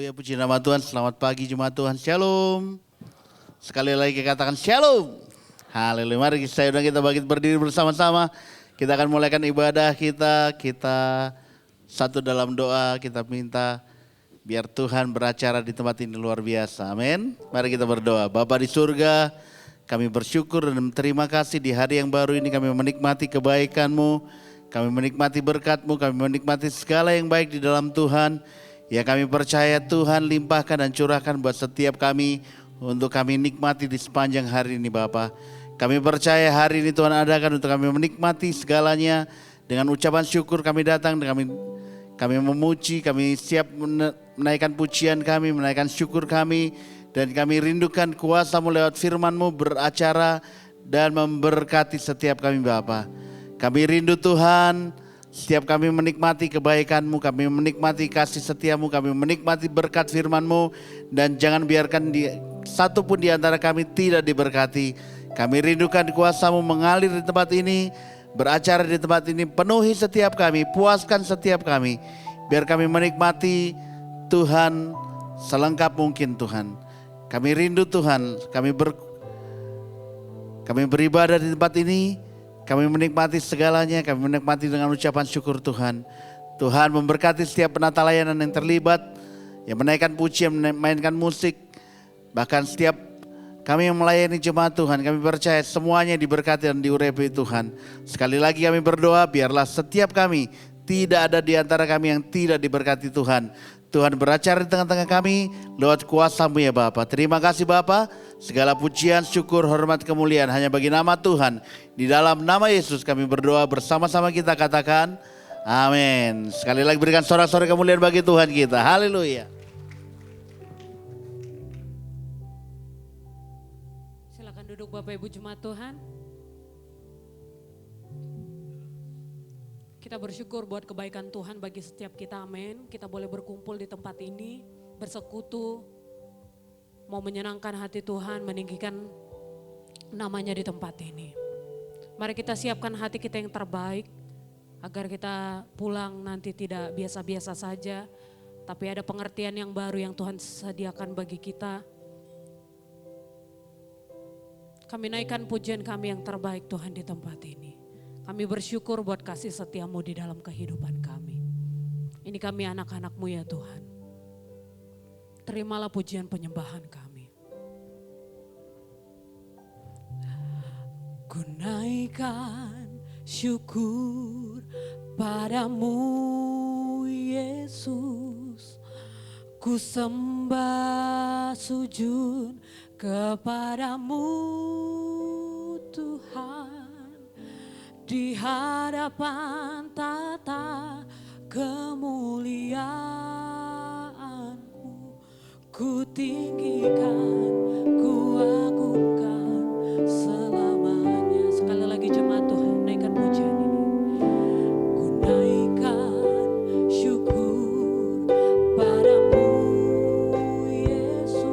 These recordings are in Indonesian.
Haleluya, puji nama Tuhan. Selamat pagi jemaat Tuhan. Shalom. Sekali lagi katakan shalom. Haleluya. Mari kita bangkit berdiri bersama-sama. Kita akan mulaikan ibadah kita. Kita satu dalam doa. Kita minta biar Tuhan beracara di tempat ini luar biasa. Amin. Mari kita berdoa. Bapa di surga, kami bersyukur dan terima kasih di hari yang baru ini kami menikmati kebaikan-Mu. Kami menikmati berkat-Mu. Kami menikmati segala yang baik di dalam Tuhan. Ya, kami percaya Tuhan limpahkan dan curahkan buat setiap kami untuk kami nikmati di sepanjang hari ini Bapa. Kami percaya hari ini Tuhan adakan untuk kami menikmati segalanya. Dengan ucapan syukur kami datang, kami memuji, kami siap menaikkan pujian kami, menaikkan syukur kami. Dan kami rindukan kuasa-Mu lewat firman-Mu beracara dan memberkati setiap kami Bapa. Kami rindu Tuhan. Setiap kami menikmati kebaikan-Mu, kami menikmati kasih setia-Mu, kami menikmati berkat firman-Mu. Dan jangan biarkan satu pun di antara kami tidak diberkati. Kami rindukan kuasa-Mu mengalir di tempat ini, beracara di tempat ini, penuhi setiap kami, puaskan setiap kami. Biar kami menikmati Tuhan selengkap mungkin Tuhan. Kami rindu Tuhan, kami beribadah di tempat ini. Kami menikmati segalanya, kami menikmati dengan ucapan syukur Tuhan. Tuhan memberkati setiap penata layanan yang terlibat, yang menaikkan pujian, memainkan musik. Bahkan setiap kami yang melayani jemaat Tuhan, kami percaya semuanya diberkati dan diurapi Tuhan. Sekali lagi kami berdoa, biarlah setiap kami, tidak ada di antara kami yang tidak diberkati Tuhan. Tuhan beracara di tengah-tengah kami lewat kuasa-Mu ya Bapa. Terima kasih Bapa. Segala pujian, syukur, hormat, kemuliaan hanya bagi nama Tuhan. Di dalam nama Yesus kami berdoa bersama-sama kita katakan amin. Sekali lagi berikan sorak-sorai kemuliaan bagi Tuhan kita. Haleluya. Silakan duduk Bapak Ibu jemaat Tuhan. Kita bersyukur buat kebaikan Tuhan bagi setiap kita, amin. Kita boleh berkumpul di tempat ini, bersekutu, mau menyenangkan hati Tuhan, meninggikan namanya di tempat ini. Mari kita siapkan hati kita yang terbaik, agar kita pulang nanti tidak biasa-biasa saja, tapi ada pengertian yang baru yang Tuhan sediakan bagi kita. Kami naikkan pujian kami yang terbaik Tuhan di tempat ini. Kami bersyukur buat kasih setia-Mu di dalam kehidupan kami. Ini kami anak-anak-Mu ya Tuhan. Terimalah pujian penyembahan kami. Ku naikkan syukur padamu Yesus. Ku sembah sujud kepadamu Tuhan. Di hadapan tata kemuliaan-Mu, ku tinggikan, ku agungkan selamanya. Sekali lagi jemaat Tuhan, naikkan pujian ini. Ku naikkan syukur padamu Yesus.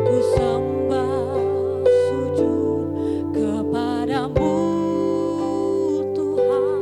Ku sembah sujud kepadamu Tuhan.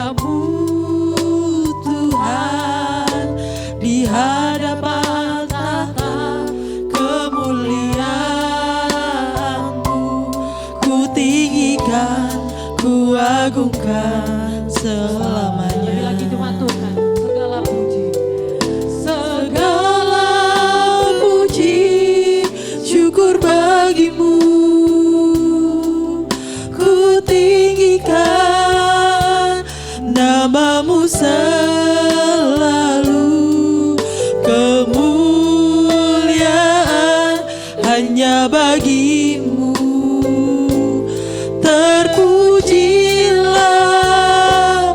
padamu Tuhan, di hadapan tahta kemuliaan-Mu. Ku tinggikan, ku agungkan selamanya. Lebih lagi jemaat Tuhan, segala puji. Segala puji, syukur bagimu. Ku tinggikan namamu selalu. Kemuliaan hanya bagimu. Terpujilah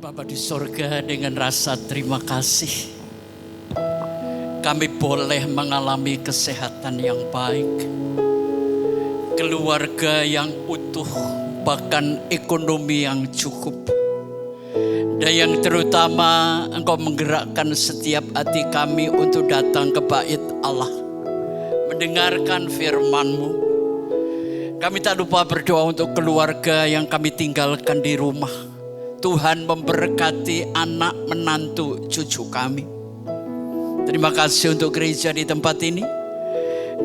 Bapa di sorga, dengan rasa terima kasih kami boleh mengalami kesehatan yang baik, keluarga yang utuh, bahkan ekonomi yang cukup. Dan yang terutama Engkau menggerakkan setiap hati kami untuk datang ke bait Allah, mendengarkan firman-Mu. Kami tak lupa berdoa untuk keluarga yang kami tinggalkan di rumah. Tuhan memberkati anak, menantu, cucu kami. Terima kasih untuk gereja di tempat ini.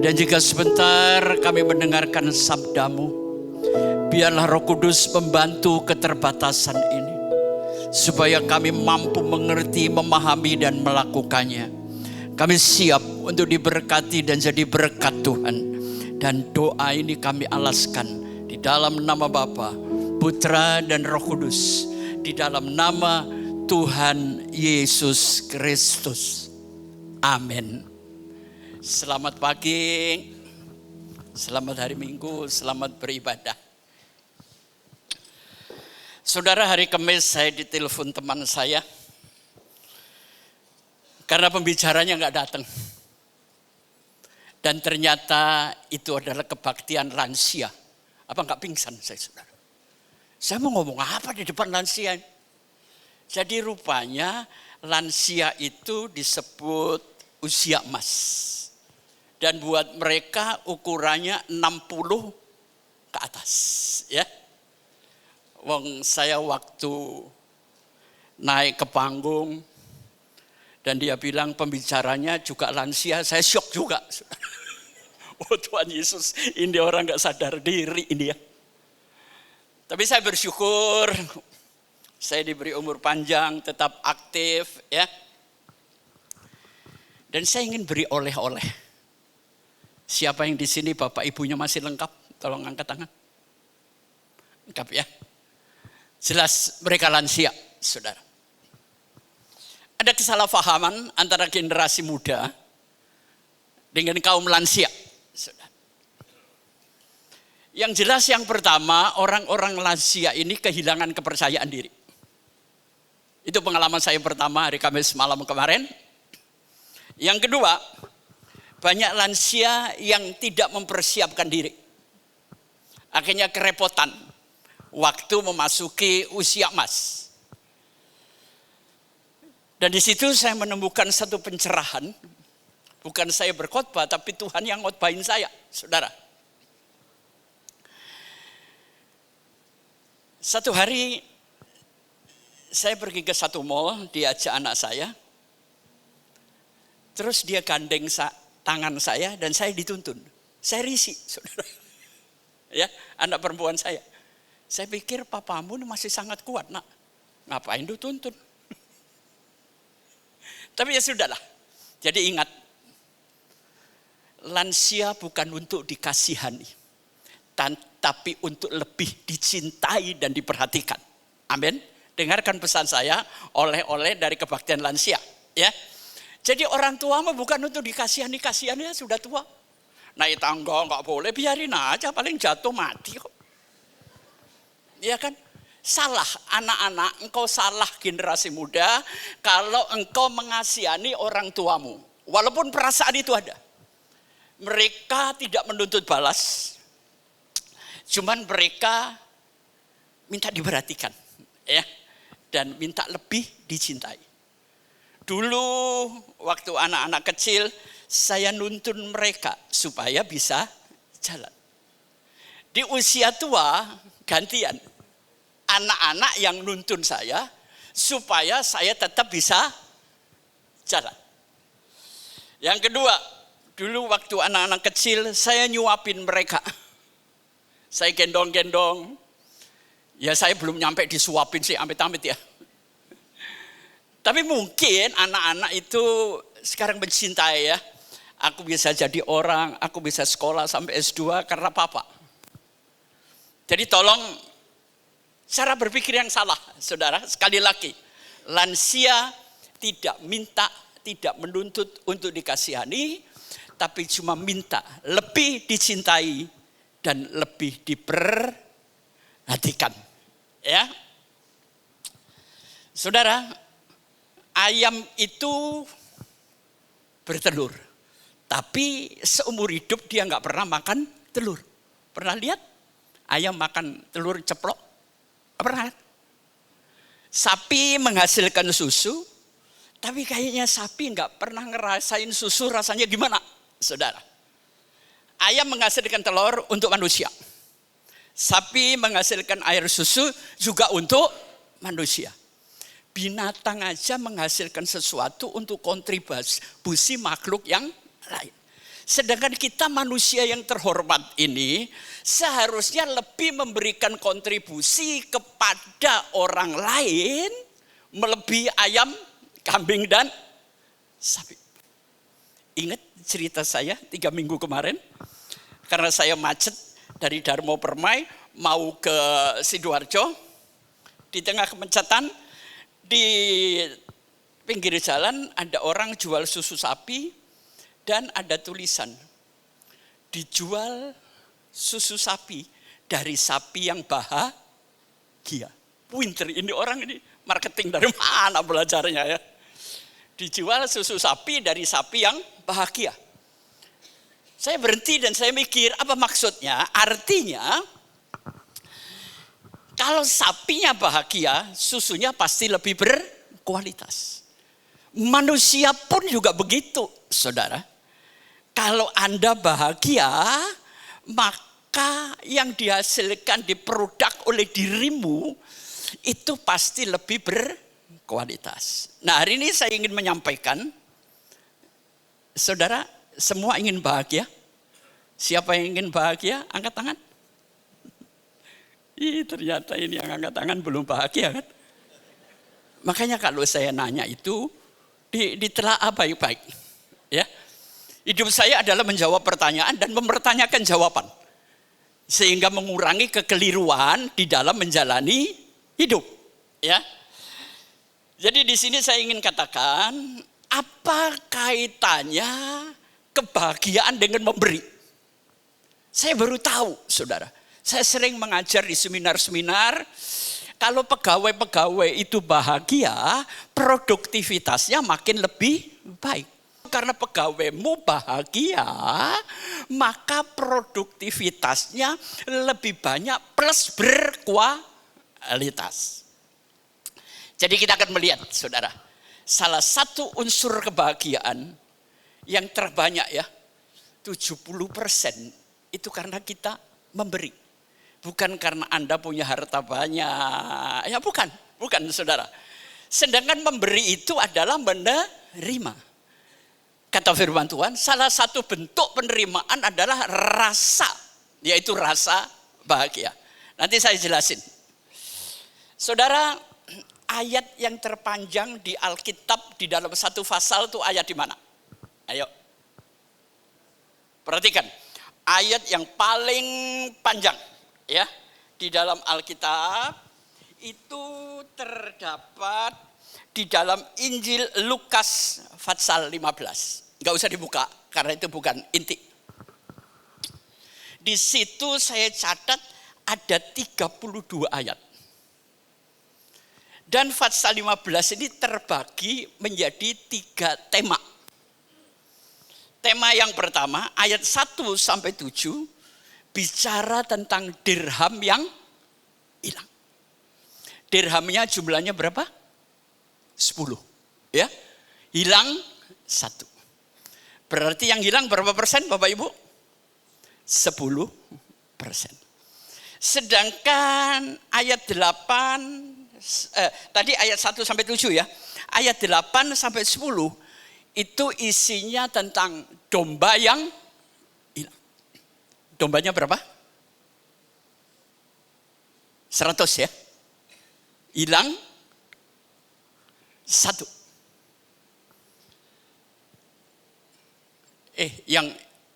Dan jika sebentar kami mendengarkan sabda-Mu, biarlah Roh Kudus membantu keterbatasan ini, supaya kami mampu mengerti, memahami, dan melakukannya. Kami siap untuk diberkati dan jadi berkat Tuhan. Dan doa ini kami alaskan di dalam nama Bapa, Putra, dan Roh Kudus, di dalam nama Tuhan Yesus Kristus. Amin. Selamat pagi, selamat hari Minggu, selamat beribadah. Saudara, hari Kamis saya ditelepon teman saya karena pembicaranya nggak datang. Dan ternyata itu adalah kebaktian lansia. Apa nggak pingsan saya, saudara? Saya mau ngomong apa di depan lansia? Jadi rupanya lansia itu disebut usia emas. Dan buat mereka ukurannya 60 ke atas. Ya. Wong saya waktu naik ke panggung dan dia bilang pembicaranya juga lansia, saya syok juga. Oh Tuhan Yesus, ini orang gak sadar diri ini ya. Tapi saya bersyukur, saya diberi umur panjang, tetap aktif ya. Dan saya ingin beri oleh-oleh. Siapa yang di sini bapak ibunya masih lengkap? Tolong angkat tangan. Lengkap ya. Jelas mereka lansia, saudara. Ada kesalahpahaman antara generasi muda dengan kaum lansia. Yang jelas yang pertama, orang-orang lansia ini kehilangan kepercayaan diri. Itu pengalaman saya pertama hari Kamis malam kemarin. Yang kedua, banyak lansia yang tidak mempersiapkan diri. Akhirnya kerepotan waktu memasuki usia emas. Dan di situ saya menemukan satu pencerahan. Bukan saya berkhotbah, tapi Tuhan yang khotbahin saya, saudara. Satu hari saya pergi ke satu mall, diajak anak saya. Terus dia gandeng tangan saya dan saya dituntun. Saya risih, saudara. Ya, anak perempuan saya. Saya pikir papamu masih sangat kuat, nak. Ngapain dituntun? Tapi ya sudahlah. Jadi ingat, lansia bukan untuk dikasihani, tapi untuk lebih dicintai dan diperhatikan. Amin. Dengarkan pesan saya, oleh-oleh dari kebaktian lansia. Ya. Jadi orang tua mah bukan untuk dikasihani, ya sudah tua. Naik tangga nggak boleh, biarin aja, paling jatuh mati kok. Iya kan? Salah anak-anak, engkau salah generasi muda kalau engkau mengasihani orang tuamu. Walaupun perasaan itu ada. Mereka tidak menuntut balas. Cuman mereka minta diperhatikan. Ya, dan minta lebih dicintai. Dulu waktu anak-anak kecil, saya nuntun mereka supaya bisa jalan. Di usia tua, gantian. Anak-anak yang nuntun saya supaya saya tetap bisa jalan. Yang kedua, dulu waktu anak-anak kecil saya nyuapin mereka. Saya gendong-gendong. Ya saya belum nyampe disuapin sih, amit-amit ya. Tapi mungkin anak-anak itu sekarang mencintai ya. Aku bisa jadi orang, aku bisa sekolah sampai S2 karena papa. Jadi tolong, cara berpikir yang salah, saudara. Sekali lagi, lansia tidak minta, tidak menuntut untuk dikasihani, tapi cuma minta lebih dicintai dan lebih diperhatikan. Ya, Saudara, ayam itu bertelur. Tapi seumur hidup dia nggak pernah makan telur. Pernah lihat ayam makan telur ceplok? Pernah? Sapi menghasilkan susu, tapi kayaknya sapi nggak pernah ngerasain susu rasanya gimana, saudara. Ayam menghasilkan telur untuk manusia. Sapi menghasilkan air susu juga untuk manusia. Binatang aja menghasilkan sesuatu untuk kontribusi makhluk yang lain. Sedangkan kita manusia yang terhormat ini seharusnya lebih memberikan kontribusi kepada orang lain melebihi ayam, kambing, dan sapi. Ingat cerita saya 3 minggu kemarin, karena saya macet dari Darmo Permai mau ke Sidoarjo, di tengah kemacetan di pinggir jalan ada orang jual susu sapi dan ada tulisan dijual susu sapi dari sapi yang bahagia. Winter, ini orang ini marketing dari mana belajarnya ya? Dijual susu sapi dari sapi yang bahagia. Saya berhenti dan saya mikir apa maksudnya? Artinya kalau sapinya bahagia, susunya pasti lebih berkualitas. Manusia pun juga begitu, saudara. Kalau Anda bahagia, maka yang dihasilkan diproduk oleh dirimu itu pasti lebih berkualitas. Nah, hari ini saya ingin menyampaikan, saudara, semua ingin bahagia. Siapa yang ingin bahagia? Angkat tangan. Ternyata ini yang angkat tangan belum bahagia kan? Makanya kalau saya nanya itu ditelaah baik-baik. Ya, hidup saya adalah menjawab pertanyaan dan mempertanyakan jawaban, sehingga mengurangi kekeliruan di dalam menjalani hidup. Ya, jadi di sini saya ingin katakan apa kaitannya kebahagiaan dengan memberi? Saya baru tahu, saudara. Saya sering mengajar di seminar-seminar, kalau pegawai-pegawai itu bahagia, produktivitasnya makin lebih baik. Karena pegawaimu bahagia, maka produktivitasnya lebih banyak plus berkualitas. Jadi kita akan melihat, saudara, salah satu unsur kebahagiaan yang terbanyak ya, 70% itu karena kita memberi. Bukan karena Anda punya harta banyak. Ya bukan saudara. Sedangkan memberi itu adalah menerima. Kata firman Tuhan, salah satu bentuk penerimaan adalah rasa. Yaitu rasa bahagia. Nanti saya jelasin. Saudara, ayat yang terpanjang di Alkitab di dalam satu pasal itu ayat di mana? Ayo. Perhatikan. Ayat yang paling panjang. Ya, di dalam Alkitab itu terdapat di dalam Injil Lukas pasal 15. Enggak usah dibuka karena itu bukan inti. Di situ saya catat ada 32 ayat. Dan pasal 15 ini terbagi menjadi 3 tema. Tema yang pertama ayat 1 sampai 7 bicara tentang dirham yang hilang. Dirhamnya jumlahnya berapa? 10. Ya, hilang 1. Berarti yang hilang berapa persen Bapak Ibu? 10%. Sedangkan ayat 8, tadi ayat 1 sampai 7 ya. Ayat 8 sampai 10 itu isinya tentang domba yang dombanya berapa? 100 ya. Hilang 1.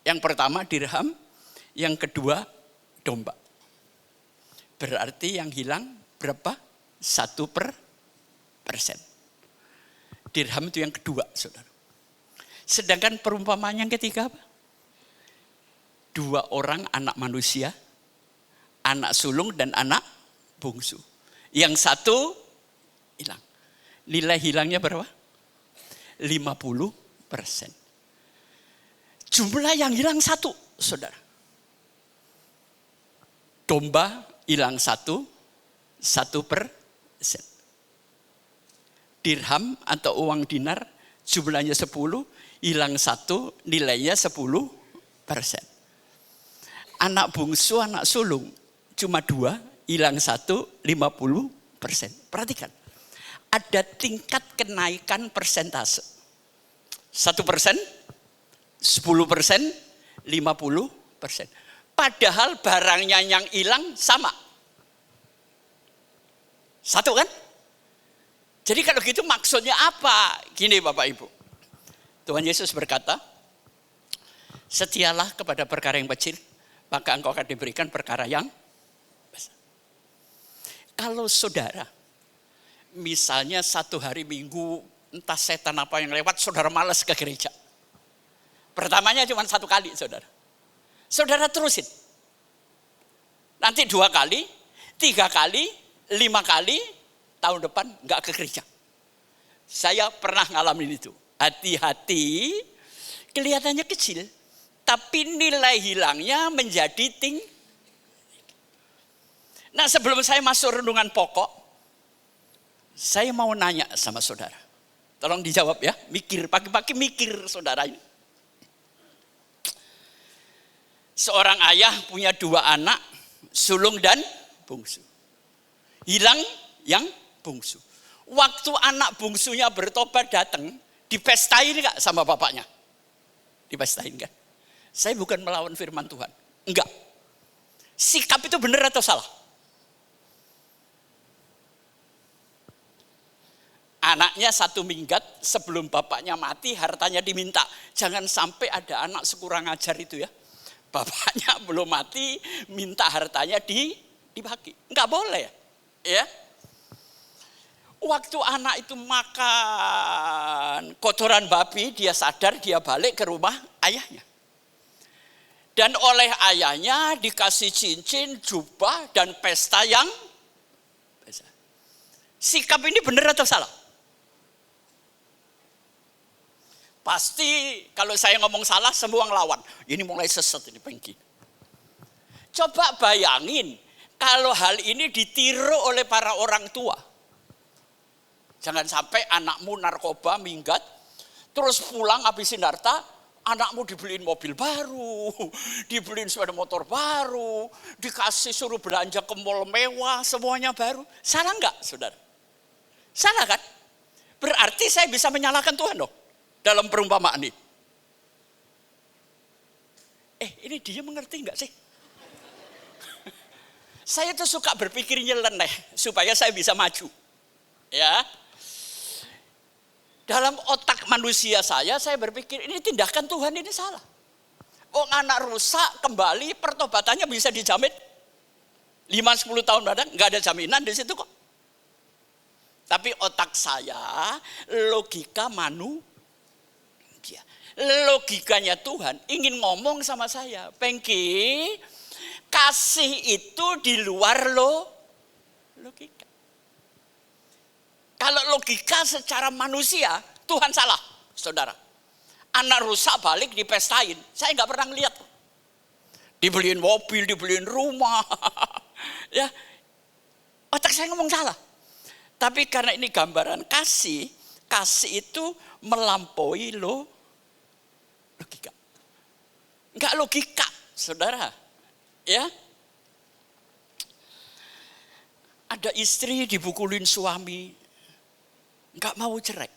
Yang pertama dirham, yang kedua domba. Berarti yang hilang berapa? 1%. Dirham itu yang kedua, saudara. Sedangkan perumpamaan yang ketiga apa? 2 orang anak manusia, anak sulung dan anak bungsu. Yang satu hilang. Nilai hilangnya berapa? 50%. Jumlah yang hilang 1, saudara. Domba hilang 1%. Dirham atau uang dinar jumlahnya 10, hilang 1, nilainya 10%. Anak bungsu, anak sulung cuma 2, hilang 1, 50%. Perhatikan, ada tingkat kenaikan persentase. 1%, 10%, 50%. Padahal barangnya yang hilang sama. 1 kan? Jadi kalau gitu maksudnya apa? Gini Bapak Ibu. Tuhan Yesus berkata, setialah kepada perkara yang kecil, maka engkau akan diberikan perkara yang besar. Kalau saudara, misalnya 1 hari Minggu, entah setan apa yang lewat, saudara malas ke gereja. Pertamanya cuma 1 kali saudara. Saudara terusin. Nanti 2 kali, 3 kali, 5 kali, tahun depan enggak ke gereja. Saya pernah ngalamin itu. Hati-hati, kelihatannya kecil, tapi nilai hilangnya menjadi tinggi. Nah sebelum saya masuk renungan pokok, saya mau nanya sama saudara. Tolong dijawab ya, mikir, pagi-pagi mikir saudara ini. Seorang ayah punya 2 anak, sulung dan bungsu. Hilang yang bungsu. Waktu anak bungsunya bertobat datang, dipestain gak sama bapaknya? Dipestain kan? Saya bukan melawan firman Tuhan. Enggak. Sikap itu benar atau salah? Anaknya 1 minggat sebelum bapaknya mati, hartanya diminta. Jangan sampai ada anak sekurang ajar itu ya. Bapaknya belum mati, minta hartanya dibagi. Enggak boleh ya. Waktu anak itu makan kotoran babi, dia sadar, dia balik ke rumah ayahnya. Dan oleh ayahnya dikasih cincin, jubah, dan pesta yang besar. Sikap ini benar atau salah? Pasti kalau saya ngomong salah, semua ngelawan. Ini mulai sesat ini pengki. Coba bayangin, kalau hal ini ditiru oleh para orang tua. Jangan sampai anakmu narkoba, minggat, terus pulang habisin harta, anakmu dibeliin mobil baru, dibeliin sepeda motor baru, dikasih suruh belanja ke mall mewah, semuanya baru. Salah enggak saudara? Salah kan? Berarti saya bisa menyalahkan Tuhan dong dalam perumpamaan ini. Ini dia mengerti enggak sih? Saya tuh suka berpikir nyeleneh supaya saya bisa maju. Ya. Dalam otak manusia saya berpikir ini tindakan Tuhan ini salah. Oh anak rusak kembali pertobatannya bisa dijamin 5-10 tahun badan, nggak ada jaminan di situ kok. Tapi otak saya logika manusia. Logikanya Tuhan ingin ngomong sama saya, Pengki, kasih itu di luar logika. Kalau logika secara manusia, Tuhan salah, saudara. Anak rusak balik dipestain, saya nggak pernah lihat. Dibeliin mobil, dibeliin rumah, ya. Otak saya ngomong salah. Tapi karena ini gambaran kasih itu melampaui logika. Enggak logika, saudara. Ya. Ada istri dipukulin suami, enggak mau cerai.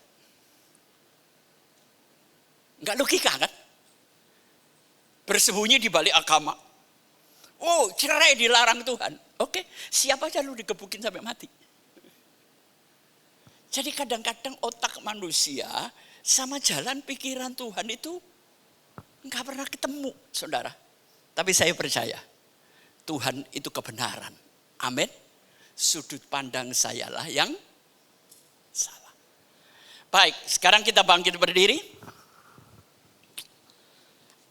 Enggak logika kan? Bersembunyi di balik agama. Oh, cerai dilarang Tuhan. Oke, siap aja lu digebukin sampai mati. Jadi kadang-kadang otak manusia sama jalan pikiran Tuhan itu enggak pernah ketemu, saudara. Tapi saya percaya Tuhan itu kebenaran. Amin. Sudut pandang sayalah yang salah. Baik, sekarang kita bangkit berdiri.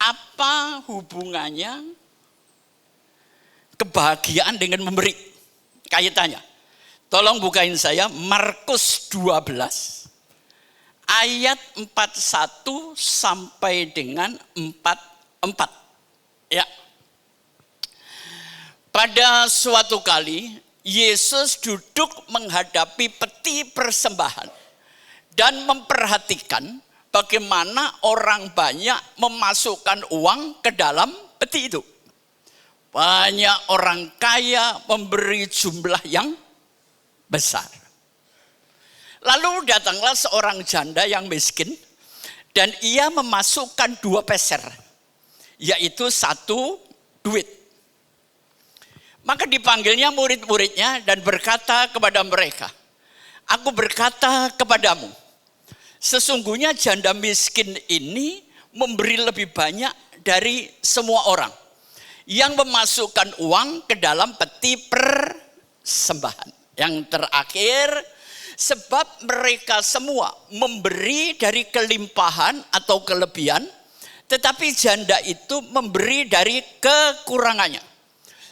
Apa hubungannya kebahagiaan dengan memberi? Kaitannya. Tolong bukain saya Markus 12 ayat 41 sampai dengan 44. Ya. Pada suatu kali Yesus duduk menghadapi peti persembahan dan memperhatikan bagaimana orang banyak memasukkan uang ke dalam peti itu. Banyak orang kaya memberi jumlah yang besar. Lalu datanglah seorang janda yang miskin dan ia memasukkan 2 peser, yaitu 1 duit. Maka dipanggilnya murid-muridnya dan berkata kepada mereka, "Aku berkata kepadamu, sesungguhnya janda miskin ini memberi lebih banyak dari semua orang yang memasukkan uang ke dalam peti persembahan." Yang terakhir, sebab mereka semua memberi dari kelimpahan atau kelebihan, tetapi janda itu memberi dari kekurangannya.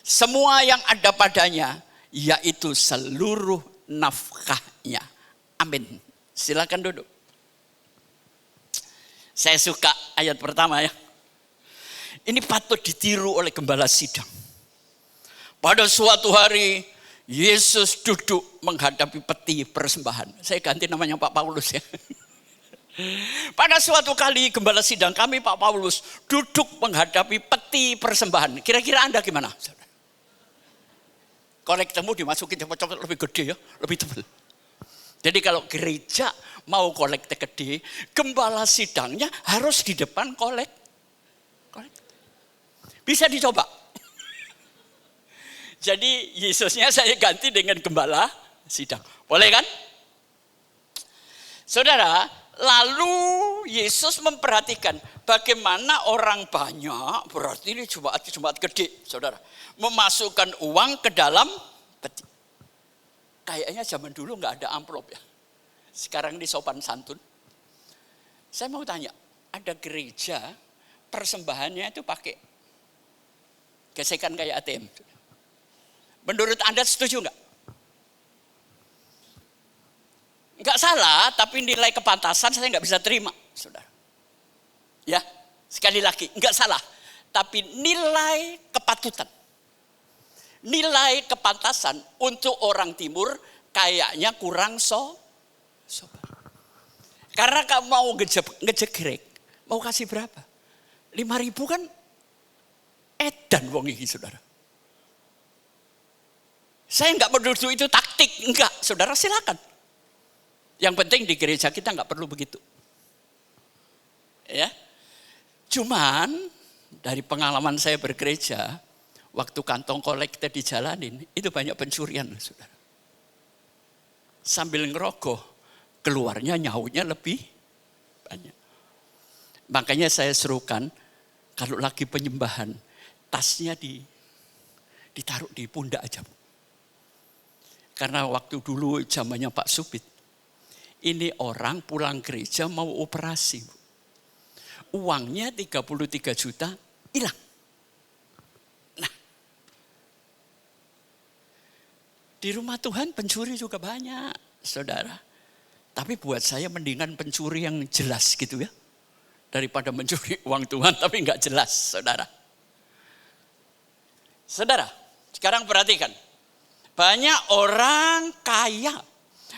Semua yang ada padanya, yaitu seluruh nafkahnya. Amin. Silakan duduk. Saya suka ayat pertama ya. Ini patut ditiru oleh gembala sidang. Pada suatu hari, Yesus duduk menghadapi peti persembahan. Saya ganti namanya Pak Paulus ya. Pada suatu kali gembala sidang kami Pak Paulus duduk menghadapi peti persembahan. Kira-kira Anda gimana? Kolektemu dimasukin cepet-cepet lebih gede ya, lebih tebal. Jadi kalau gereja mau kolekte gede, gembala sidangnya harus di depan kolekte. Bisa dicoba. Jadi Yesusnya saya ganti dengan gembala sidang. Boleh kan? Saudara, lalu Yesus memperhatikan bagaimana orang banyak, berarti ini jemaat gede, saudara, memasukkan uang ke dalam peti. Kayaknya zaman dulu nggak ada amplop ya. Sekarang ini sopan santun. Saya mau tanya, ada gereja persembahannya itu pakai gesekan kayak ATM. Menurut Anda setuju nggak? Nggak salah, tapi nilai kepantasan saya nggak bisa terima, saudara. Ya, sekali lagi, nggak salah, tapi nilai kepatutan, nilai kepantasan untuk orang timur kayaknya kurang sopan. Karena kamu mau ngejegrek, mau kasih berapa? 5.000 kan edan wong iki, saudara. Saya nggak menuduh itu taktik, enggak, saudara silakan. Yang penting di gereja kita nggak perlu begitu. Ya. Cuman dari pengalaman saya bergereja, waktu kantong kolekte dijalanin, itu banyak pencurian, saudara. Sambil ngerogoh, keluarnya nyautnya lebih banyak. Makanya saya serukan, kalau lagi penyembahan, tasnya ditaruh di pundak aja. Karena waktu dulu zamannya Pak Subit, ini orang pulang gereja mau operasi. Uangnya 33 juta hilang. Nah, di rumah Tuhan pencuri juga banyak, saudara. Tapi buat saya mendingan pencuri yang jelas gitu ya. Daripada mencuri uang Tuhan tapi nggak jelas, saudara. Saudara, sekarang perhatikan. Banyak orang kaya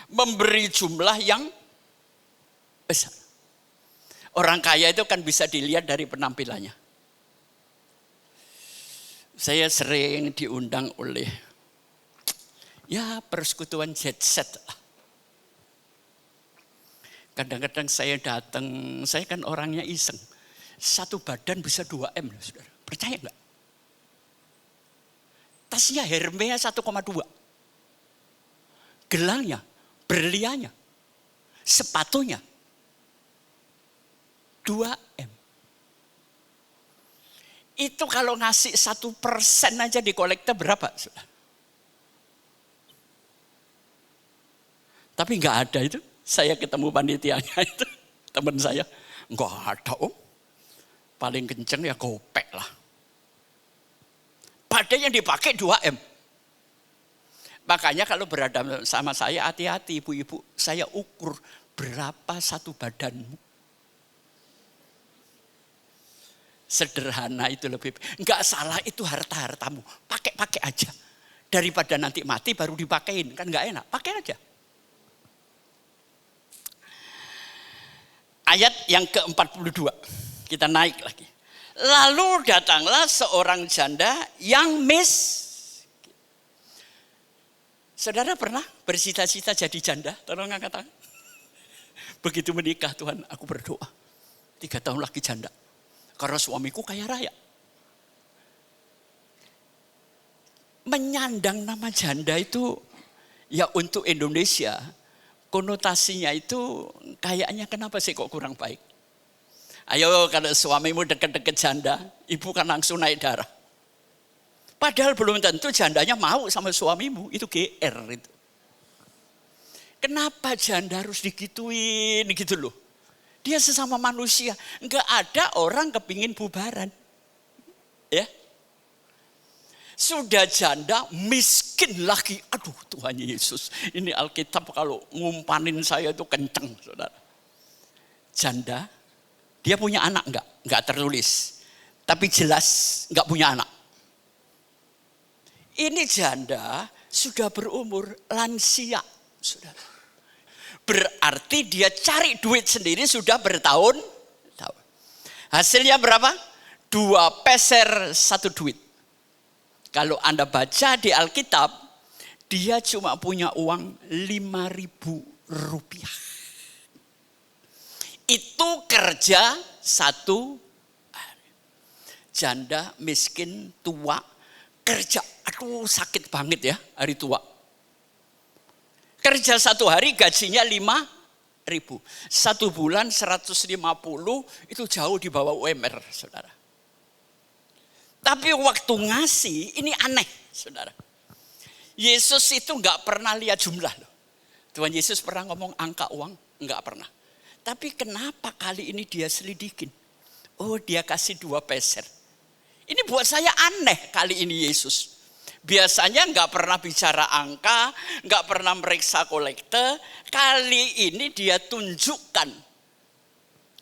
memberi jumlah yang besar. Orang kaya itu kan bisa dilihat dari penampilannya. Saya sering diundang oleh persekutuan jet set. Kadang-kadang saya datang, saya kan orangnya iseng. Satu badan bisa 2M, saudara. Percaya enggak? Tasnya Hermes 1,2. Gelangnya, berliannya, sepatunya 2M. Itu kalau ngasih 1% aja di kolekte berapa? Tapi nggak ada itu. Saya ketemu panitianya itu, teman saya. Nggak ada om. Paling kenceng ya gopek lah. Padahal yang dipakai 2M. Makanya kalau berada sama saya hati-hati ibu-ibu. Saya ukur berapa satu badanmu. Sederhana itu lebih. Enggak salah itu harta-hartamu. Pakai-pakai aja. Daripada nanti mati baru dipakein. Kan enggak enak. Pakai aja. Ayat yang ke-42. Kita naik lagi. Lalu datanglah seorang janda yang Saudara pernah bercita-cita jadi janda? Tolong angkat tangan. Begitu menikah Tuhan, aku berdoa. 3 tahun lagi janda. Karena suamiku kaya raya. Menyandang nama janda itu ya untuk Indonesia. Konotasinya itu kayaknya kenapa sih kok kurang baik? Ayo kalau suamimu deket-deket janda, ibu kan langsung naik darah. Padahal belum tentu jandanya mau sama suamimu, itu GR itu. Kenapa janda harus digituin gitu loh. Dia sesama manusia, enggak ada orang kepingin bubaran. Ya. Sudah janda miskin lagi. Aduh Tuhan Yesus, ini Alkitab kalau ngumpanin saya itu kenceng saudara. Janda, dia punya anak enggak? Enggak tertulis. Tapi jelas enggak punya anak. Ini janda sudah berumur lansia, saudara. Berarti dia cari duit sendiri sudah bertahun-tahun. Hasilnya berapa? 2 peser 1 duit. Kalau Anda baca di Alkitab, dia cuma punya uang 5.000 rupiah. Itu kerja 1 hari. Janda miskin tua kerja. Aduh sakit banget ya hari tua. Kerja 1 hari gajinya 5.000. 1 bulan 150 itu jauh di bawah UMR saudara. Tapi waktu ngasih ini aneh saudara. Yesus itu enggak pernah lihat jumlah loh. Tuhan Yesus pernah ngomong angka uang? Enggak pernah. Tapi kenapa kali ini dia selidikin? Oh dia kasih 2 peser. Ini buat saya aneh kali ini Yesus. Biasanya enggak pernah bicara angka, enggak pernah meriksa kolekte. Kali ini dia tunjukkan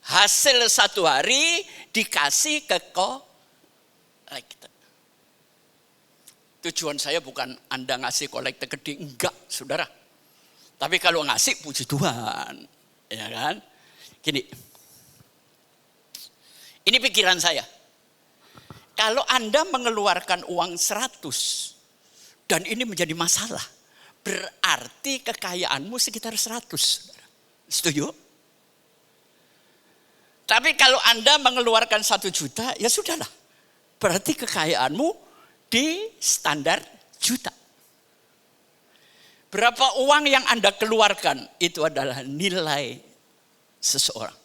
hasil 1 hari dikasih ke kolekte. Tujuan saya bukan Anda ngasih kolekte gede, enggak saudara. Tapi kalau ngasih puji Tuhan, ya kan? Gini, ini pikiran saya. Kalau Anda mengeluarkan uang 100 dan ini menjadi masalah, berarti kekayaanmu sekitar 100. Setuju? Tapi kalau Anda mengeluarkan 1 juta, ya sudahlah. Berarti kekayaanmu di standar juta. Berapa uang yang Anda keluarkan, itu adalah nilai seseorang.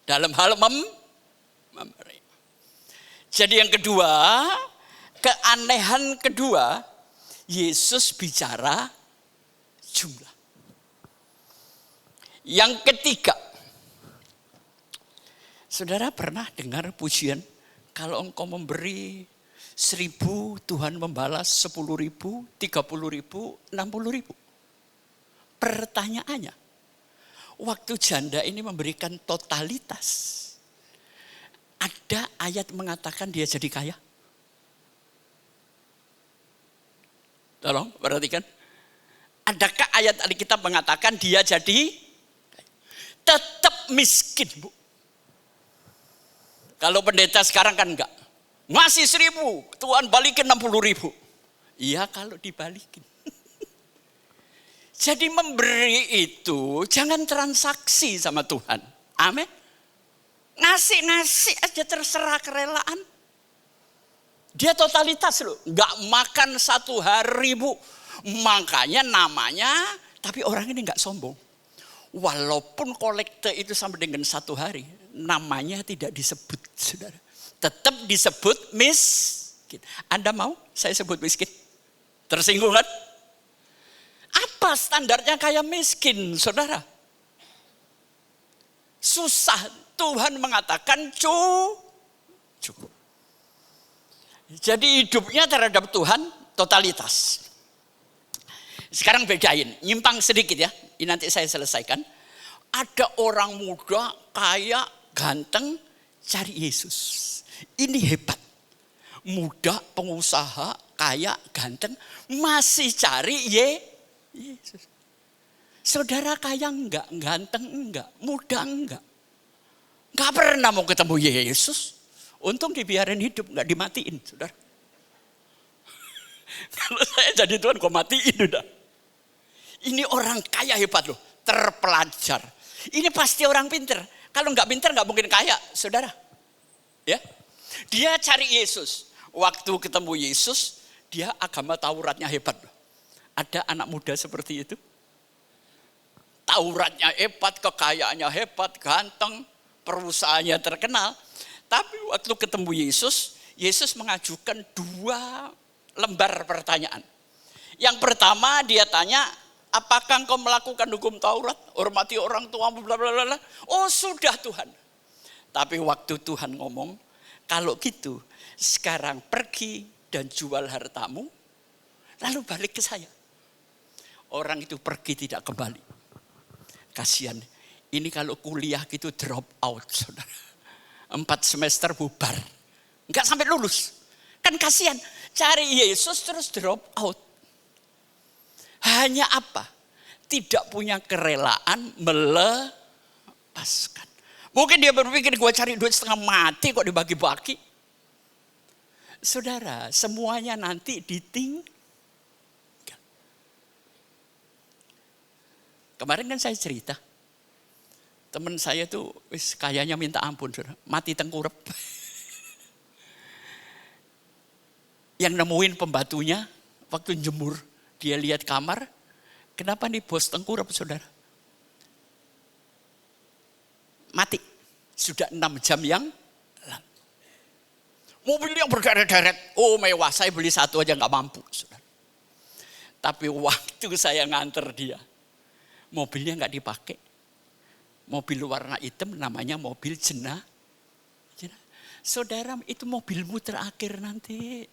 Dalam hal memberi. Jadi yang kedua, keanehan kedua, Yesus bicara jumlah. Yang ketiga, saudara pernah dengar pujian, kalau engkau memberi 1.000, Tuhan membalas 10.000, 30.000, 60.000. Pertanyaannya, waktu janda ini memberikan totalitas, ada ayat mengatakan dia jadi kaya? Tolong perhatikan. Adakah ayat Alkitab mengatakan dia jadi tetap miskin, Bu? Kalau pendeta sekarang kan enggak. Ngasih 1.000, Tuhan balikin 60.000. Iya kalau dibalikin. Jadi memberi itu jangan transaksi sama Tuhan. Amin. Ngasih aja terserah kerelaan. Dia totalitas loh. Gak makan 1 hari Bu. Makanya namanya, tapi orang ini gak sombong. Walaupun kolekte itu sampai dengan 1 hari. Namanya tidak disebut saudara. Tetap disebut miskin. Anda mau saya sebut miskin? Tersinggung kan? Apa standarnya kayak miskin saudara? Susah. Tuhan mengatakan cukup. Jadi hidupnya terhadap Tuhan totalitas. Sekarang bedain, nyimpang sedikit ya. Ini nanti saya selesaikan. Ada orang muda, kaya, ganteng, cari Yesus. Ini hebat. Muda, pengusaha, kaya, ganteng, masih cari Yesus. Saudara kaya enggak, ganteng enggak, muda enggak. Enggak pernah mau ketemu Yesus. Untung dibiarin hidup, enggak dimatiin, saudara. Kalau saya jadi Tuhan, kok matiin udah. Ini orang kaya hebat loh, terpelajar. Ini pasti orang pinter. Kalau enggak pinter enggak mungkin kaya, saudara. Ya, dia cari Yesus. Waktu ketemu Yesus, dia agama Tauratnya hebat loh. Ada anak muda seperti itu. Tauratnya hebat, kekayaannya hebat, ganteng, perusahaannya terkenal. Tapi waktu ketemu Yesus, Yesus mengajukan 2 lembar pertanyaan. Yang pertama dia tanya, apakah engkau melakukan hukum Taurat? Hormati orang tuamu, bla bla bla. Oh sudah Tuhan. Tapi waktu Tuhan ngomong, kalau gitu sekarang pergi dan jual hartamu, lalu balik ke saya. Orang itu pergi tidak kembali. Kasihan, ini kalau kuliah gitu drop out, saudara. 4 semester bubar, enggak sampai lulus. Kan kasihan, cari Yesus terus drop out. Hanya apa? Tidak punya kerelaan melepaskan. Mungkin dia berpikir gue cari duit setengah mati kok dibagi-bagi. Saudara, semuanya nanti ditinggal. Kemarin kan saya cerita, teman saya tuh kayaknya minta ampun, saudara, mati tengkurap. Yang nemuin pembatunya waktu jemur, dia lihat kamar, kenapa nih bos tengkurap, saudara? Mati, sudah 6 jam yang lalu. Mobil yang berderet-deret, oh mewah, saya beli 1 aja gak mampu, saudara. Tapi waktu saya nganter dia, mobilnya nggak dipakai. Mobil warna hitam namanya mobil jenazah. Saudara, itu mobilmu terakhir nanti.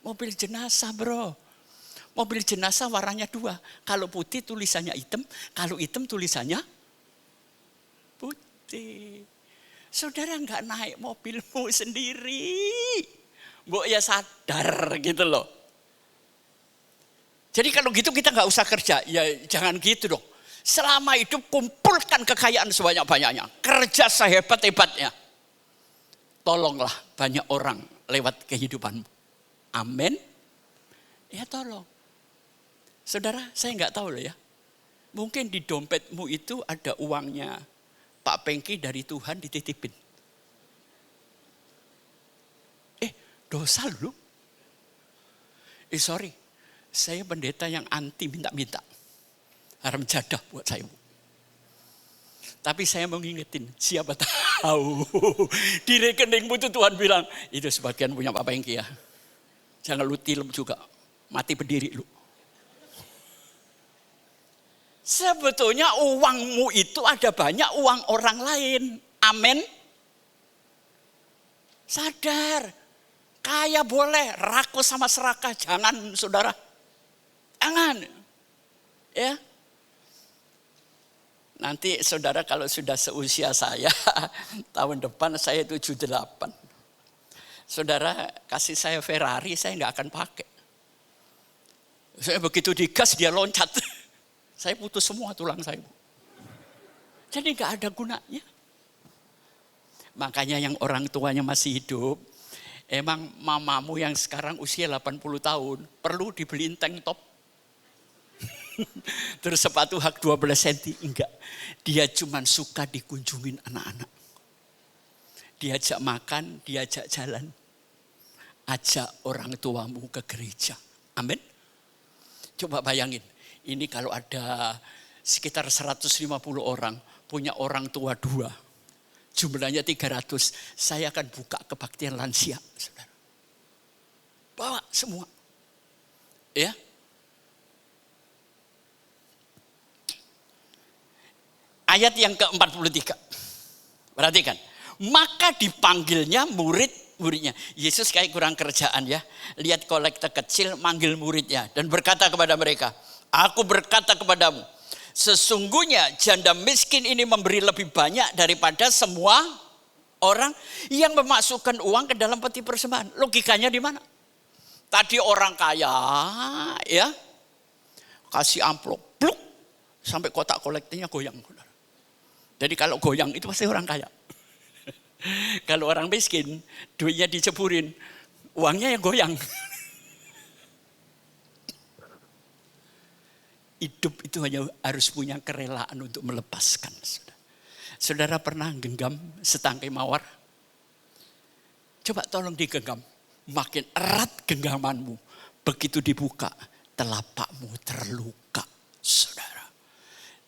Mobil jenazah, bro. Mobil jenazah warnanya 2. Kalau putih tulisannya hitam, kalau hitam tulisannya putih. Saudara nggak naik mobilmu sendiri. Mbok ya sadar gitu loh. Jadi kalau gitu kita nggak usah kerja. Ya jangan gitu dong. Selama hidup kumpulkan kekayaan sebanyak-banyaknya. Kerja sehebat-hebatnya. Tolonglah banyak orang lewat kehidupanmu. Amin. Ya tolong. Saudara, saya nggak tahu loh ya. Mungkin di dompetmu itu ada uangnya Pak Pengki dari Tuhan dititipin. Dosa loh. Sorry. Saya pendeta yang anti minta-minta. Haram jadah buat saya. Tapi saya mau ngingetin, siapa tahu di rekeningmu itu Tuhan bilang, itu sebagian punya Pak Pengki ya. Jangan lu tilem juga, mati berdiri lu. Sebetulnya uangmu itu ada banyak uang orang lain. Amin. Sadar, kaya boleh, rakus sama serakah jangan, saudara. Jangan. Ya. Nanti saudara kalau sudah seusia saya, tahun depan saya 78. Saudara kasih saya Ferrari, saya nggak akan pakai. Saya begitu digas dia loncat. Saya putus semua tulang saya. Jadi nggak ada gunanya. Makanya yang orang tuanya masih hidup, emang mamamu yang sekarang usia 80 tahun, perlu dibeliin tank top. Terus sepatu hak 12 cm, enggak. Dia cuma suka dikunjungin anak-anak. Diajak makan, diajak jalan. Ajak orang tuamu ke gereja. Amin. Coba bayangin, ini kalau ada sekitar 150 orang, punya orang tua 2. Jumlahnya 300, saya akan buka kebaktian lansia, saudara. Bawa semua. Ya. Ayat yang ke-43. Perhatikan. Maka dipanggilnya murid-muridnya. Yesus kayak kurang kerjaan ya. Lihat kolektor kecil manggil muridnya. Dan berkata kepada mereka. Aku berkata kepadamu, sesungguhnya janda miskin ini memberi lebih banyak daripada semua orang yang memasukkan uang ke dalam peti persembahan. Logikanya di mana? Tadi orang kaya ya kasih amplop, pluk, sampai kotak kolektifnya goyang. Jadi kalau goyang itu pasti orang kaya. Kalau orang miskin, duitnya diceburin, uangnya yang goyang. Hidup itu hanya harus punya kerelaan untuk melepaskan. Saudara pernah genggam setangkai mawar? Coba tolong digenggam. Makin erat genggamanmu, begitu dibuka, telapakmu terluka, saudara.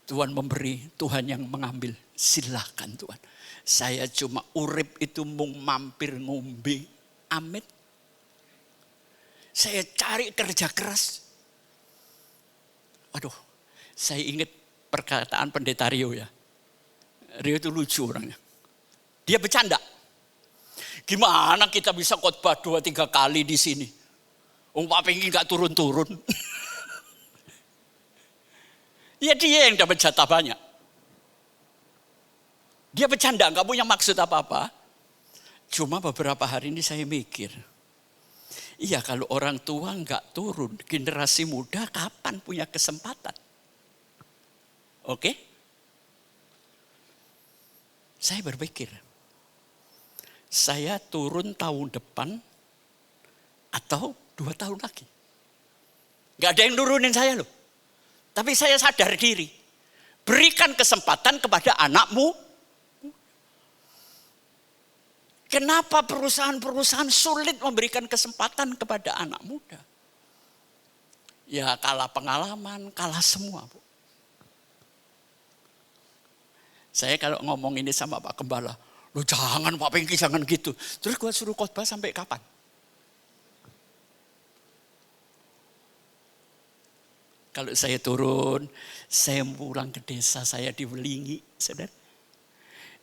Tuhan memberi, Tuhan yang mengambil. Silakan Tuhan. Saya cuma urip itu mung mampir ngombe. Amin. Saya cari kerja keras. Aduh, saya ingat perkataan pendeta Rio ya. Rio itu lucu orangnya. Dia bercanda. Gimana kita bisa khotbah 2-3 kali di sini? Pak Pengki gak turun-turun. Ya dia yang dapat jatah banyak. Dia bercanda, gak punya maksud apa-apa. Cuma beberapa hari ini saya mikir. Iya kalau orang tua gak turun, generasi muda kapan punya kesempatan? Oke? Saya berpikir. Saya turun tahun depan atau 2 tahun lagi. Gak ada yang nurunin saya loh. Tapi saya sadar diri. Berikan kesempatan kepada anakmu. Kenapa perusahaan-perusahaan sulit memberikan kesempatan kepada anak muda? Ya kalah pengalaman, kalah semua. Bu. Saya kalau ngomong ini sama Pak Gembala, loh jangan Pak Pengki, jangan gitu. Terus gue suruh khotbah sampai kapan? Kalau saya turun, saya pulang ke desa saya di Welingi, saudara.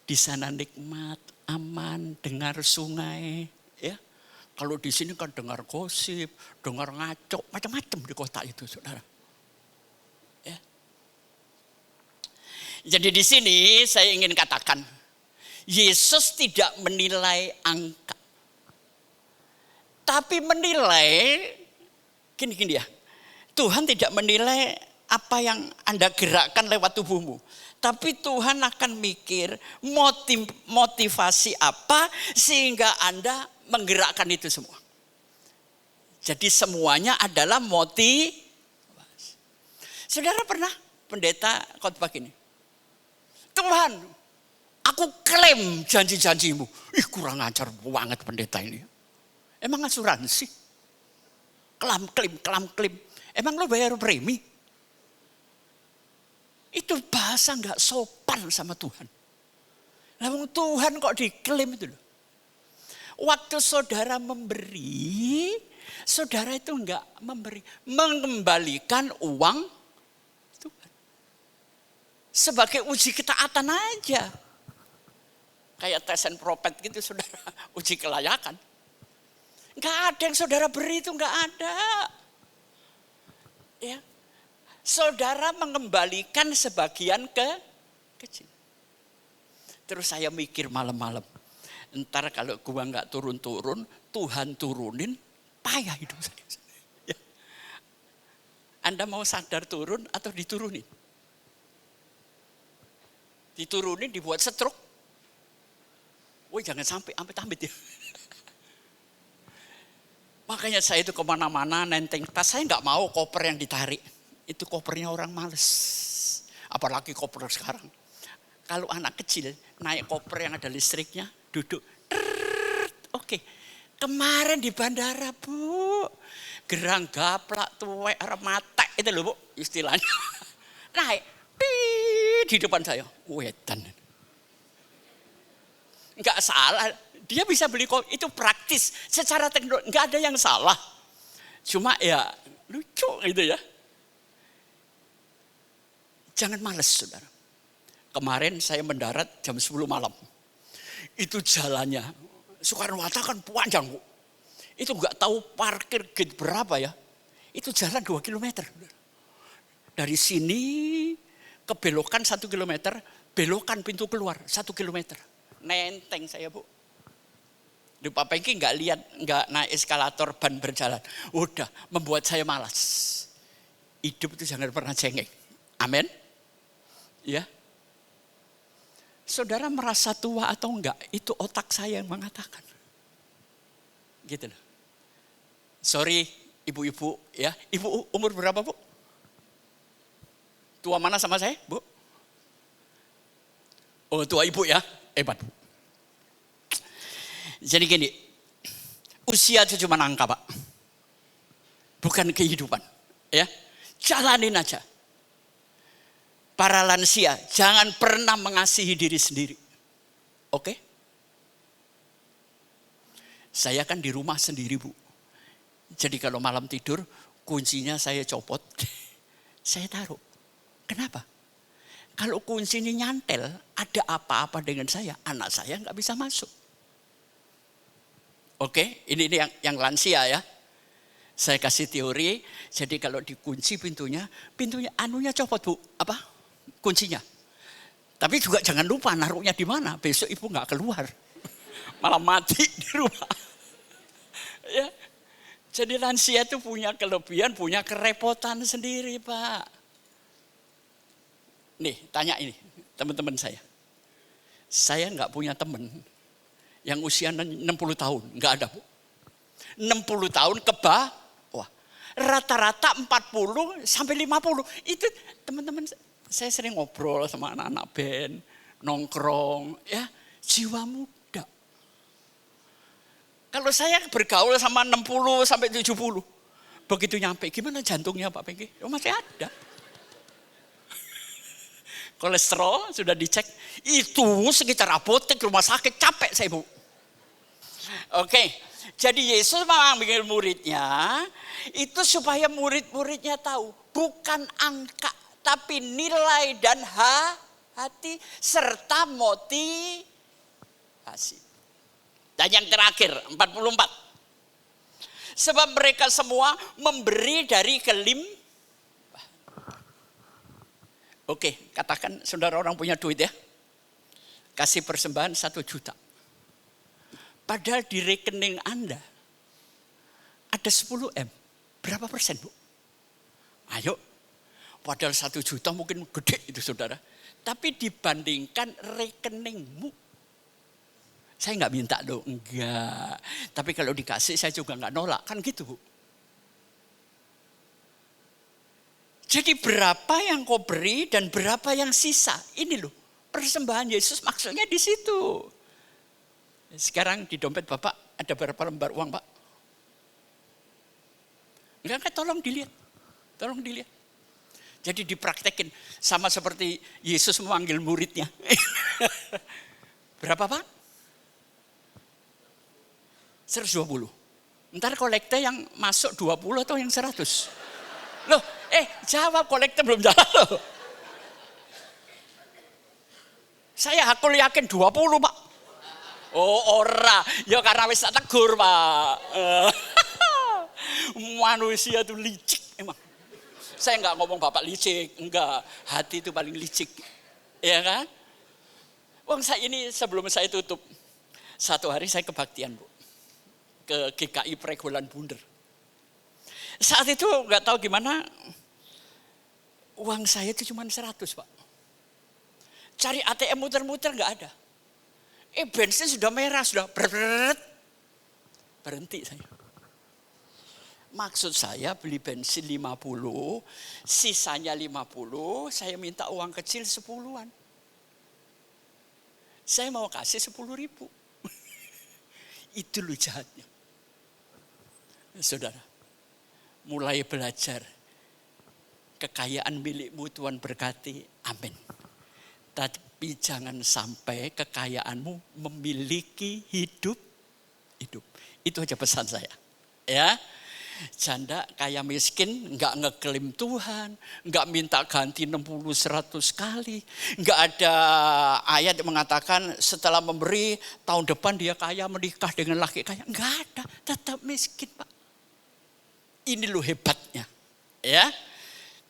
Di sana nikmat, aman, dengar sungai. Ya, kalau di sini kan dengar gosip, dengar ngaco, macam-macam di kota itu, saudara. Ya. Jadi di sini saya ingin katakan, Yesus tidak menilai angka. Tapi menilai, gini ya, Tuhan tidak menilai apa yang Anda gerakkan lewat tubuhmu. Tapi Tuhan akan mikir motivasi apa sehingga Anda menggerakkan itu semua. Jadi semuanya adalah motivasi. Saudara pernah pendeta khotbah gini. Tuhan, aku klaim janji-janjimu. Ih kurang ajar banget pendeta ini. Emang asuransi? Klaim. Emang lo bayar premi? Itu bahasa gak sopan sama Tuhan. Namun Tuhan kok diklaim itu loh. Waktu saudara memberi, saudara itu gak memberi. Mengembalikan uang Tuhan. Sebagai uji ketaatan aja. Kayak tes and propet gitu saudara. Uji kelayakan. Gak ada yang saudara beri itu gak ada. Ya. Saudara mengembalikan sebagian kecil. Terus saya mikir malam-malam. Ntar kalau gua gak turun-turun, Tuhan turunin, payah hidup saya. Ya. Anda mau sadar turun atau diturunin? Diturunin dibuat stroke. Woi jangan sampai amit-amit ya. Makanya saya itu kemana-mana nenteng tas, saya gak mau koper yang ditarik. Itu kopernya orang males. Apalagi koper sekarang. Kalau anak kecil naik koper yang ada listriknya, duduk. Oke. Kemarin di bandara Bu, gerang gaplak tuwek rematek itu loh Bu istilahnya. Naik di depan saya. Wedan. Enggak salah. Dia bisa beli koper, itu praktis. Secara teknologi enggak ada yang salah. Cuma ya lucu gitu ya. Jangan males saudara. Kemarin saya mendarat jam 10 malam. Itu jalannya. Soekarno-Hatta kan panjang Bu. Itu enggak tahu parkir gate berapa ya. Itu jalan 2 kilometer. Dari sini kebelokan 1 kilometer, belokan pintu keluar 1 kilometer. Nenteng saya, Bu. Di Pak Pengki nggak lihat, nggak naik eskalator ban berjalan. Udah membuat saya malas. Hidup itu jangan pernah cengeng. Amin. Ya. Saudara merasa tua atau enggak, itu otak saya yang mengatakan. Gitu loh. Sorry ibu-ibu ya. Ibu umur berapa, Bu? Tua mana sama saya, Bu? Oh, tua ibu ya. Hebat. Jadi gini, usia itu cuma angka, Pak. Bukan kehidupan. Ya, jalanin aja. Para lansia, jangan pernah mengasihi diri sendiri. Oke? Saya kan di rumah sendiri, Bu. Jadi kalau malam tidur, kuncinya saya copot, saya taruh. Kenapa? Kalau kunci ini nyantel, ada apa-apa dengan saya, anak saya nggak bisa masuk. Oke, ini yang lansia ya. Saya kasih teori, jadi kalau dikunci pintunya anunya copot, Bu. Apa? Kuncinya. Tapi juga jangan lupa naruhnya di mana. Besok ibu nggak keluar, malah mati di rumah. Ya, jadi lansia itu punya kelebihan, punya kerepotan sendiri, Pak. Nih, tanya ini teman-teman saya. Saya nggak punya teman yang usia 60 tahun, nggak ada, Bu. 60 tahun ke bawah. Rata-rata 40 sampai 50. Itu teman-teman saya sering ngobrol sama anak-anak band, nongkrong, ya, jiwa muda. Kalau saya bergaul sama 60 sampai 70, begitu nyampe, gimana jantungnya Pak Pengki? Oh, masih ada. Kolesterol sudah dicek, itu sekitar apotek, rumah sakit, capek saya, Bu. Oke, jadi Yesus memanggil muridnya, itu supaya murid-muridnya tahu, bukan angka, tapi nilai dan hati serta motivasi. Dan yang terakhir 44. Sebab mereka semua memberi dari Oke, katakan saudara orang punya duit ya. Kasih persembahan 1 juta. Padahal di rekening Anda ada 10 M. Berapa persen, Bu? Ayo. Padahal 1 juta mungkin gede itu saudara. Tapi dibandingkan rekeningmu. Saya nggak minta loh, enggak. Tapi kalau dikasih saya juga nggak nolak, kan gitu, Bu. Jadi berapa yang kau beri dan berapa yang sisa. Ini loh, persembahan Yesus maksudnya di situ. Sekarang di dompet Bapak ada berapa lembar uang, Pak? Enggak, tolong dilihat. Tolong dilihat. Jadi dipraktekin sama seperti Yesus memanggil muridnya. Berapa, Pak? 120. Ntar kolekte yang masuk 20 atau yang 100? Loh, jawab, kolekte belum jalan loh. Saya hakul yakin 20, Pak. Oh, ora. Ya karena wis tak tegur, Pak. Manusia itu licik emang. Saya enggak ngomong Bapak licik, enggak. Hati itu paling licik. Ya kan? Wong saya ini sebelum saya tutup, satu hari saya kebaktian, Bu. Ke GKI Pregolan Bunder. Saat itu enggak tahu gimana, uang saya itu cuma 100, Pak. Cari ATM muter-muter enggak ada. Bensin sudah merah, sudah berhenti saya. Maksud saya beli bensin 50, sisanya 50, saya minta uang kecil 10-an. Saya mau kasih 10.000. Itu loh jahatnya. Saudara, mulai belajar. Kekayaan milikmu Tuhan berkati, amin. Tapi jangan sampai kekayaanmu memiliki hidup. Itu aja pesan saya. Ya. Janda kaya miskin enggak ngeklaim Tuhan, enggak minta ganti 60-100 kali. Enggak ada ayat yang mengatakan setelah memberi tahun depan dia kaya menikah dengan laki kaya. Enggak ada, tetap miskin, Pak. Ini loh hebatnya. Ya.